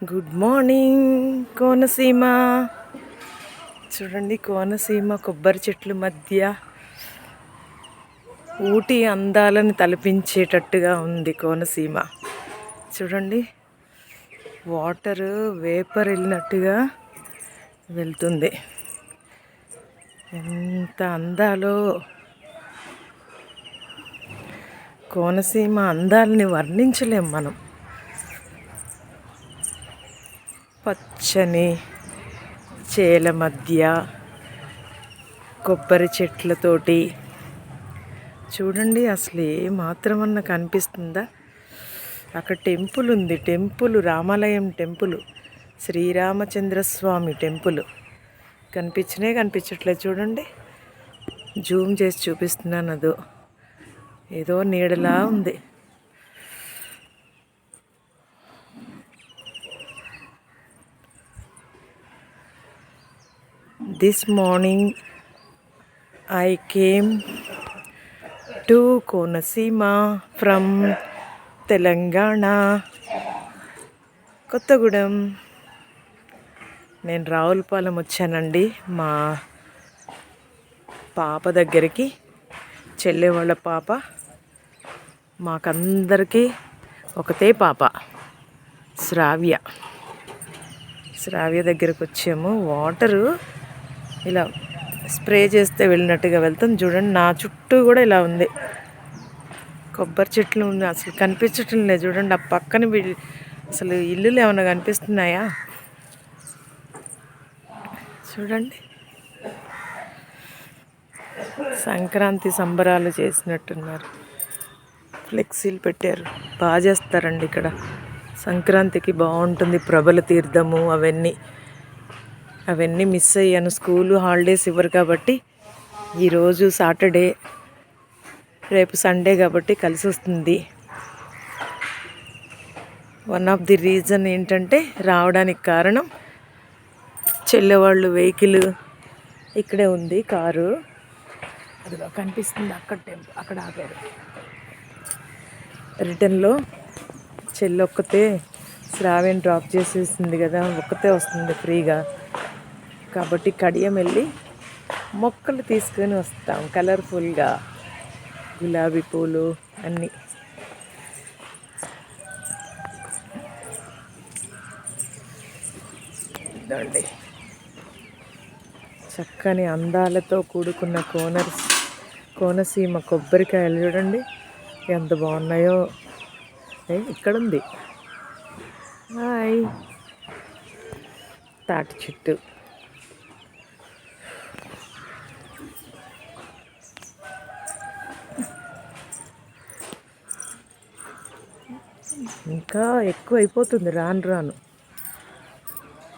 Good morning Konaseema. చూడండి, కోనసీమ కొబ్బరి చెట్ల మధ్య ఊటీ అందాలను తలపించేటట్టుగా ఉంది కోనసీమ. చూడండి, వాటర్ వేపర్ వెళ్ళినట్టుగా వెళ్తుంది. ఎంత అందాలో! కోనసీమ అందాలని వర్ణించలేం మనం. పచ్చని చేల మధ్య కొబ్బరి చెట్లతోటి చూడండి, అసలు ఏ మాత్రమన్నా కనిపిస్తుందా? అక్కడ టెంపుల్ ఉంది, టెంపుల్ రామాలయం టెంపుల్, శ్రీరామచంద్రస్వామి టెంపుల్ కనిపించట్లేదు. చూడండి, జూమ్ చేసి చూపిస్తున్నాను, అదో ఏదో నీడలా ఉంది. This morning I came to Konasima from Telangana, Kothagudem. నేను రావులపాలెం వచ్చానండి మా పాప దగ్గరికి. చెల్లె వాళ్ళ పాప, మాకందరికీ ఒకతే పాప, శ్రావ్య దగ్గరికి వచ్చాము. వాటరు ఇలా స్ప్రే చేస్తే వెళ్ళినట్టుగా వెళ్తాం. చూడండి, నా చుట్టూ కూడా ఇలా ఉంది, కొబ్బరి చెట్లు ఉంది. అసలు కనిపించటం లేదు. చూడండి, ఆ పక్కన అసలు ఇల్లులు ఏమైనా కనిపిస్తున్నాయా? చూడండి, సంక్రాంతి సంబరాలు చేసినట్టున్నారు. ఫ్లెక్సీలు పెట్టారు, బాగా చేస్తారండి ఇక్కడ. సంక్రాంతికి బాగుంటుంది. ప్రభల తీర్థము అవన్నీ మిస్ అయ్యాను. స్కూలు హాలిడేస్ ఇవ్వరు కాబట్టి ఈరోజు సాటర్డే, రేపు సండే కాబట్టి కలిసి వస్తుంది. వన్ ఆఫ్ ది రీజన్ ఏంటంటే, రావడానికి కారణం చెల్లెవాళ్ళు వెహికల్ ఇక్కడే ఉంది, కారు అదిలో కనిపిస్తుంది. అక్కడ ఆగారు. రిటర్న్లో చెల్లొక్కతే శ్రావ్యని డ్రాప్ చేసేసింది కదా, ఒక్కతే వస్తుంది ఫ్రీగా కాబట్టి కడియం వెళ్ళి మొక్కలు తీసుకొని వస్తాం. కలర్ఫుల్గా గులాబీ పూలు అన్నీ. ఇదండి, చక్కని అందాలతో కూడుకున్న కోనసీమ కొబ్బరికాయలు చూడండి ఎంత బాగున్నాయో. ఇక్కడుంది హాయ్ తాటి చెట్టు. ఇంకా ఎక్కువ అయిపోతుంది రాను రాను.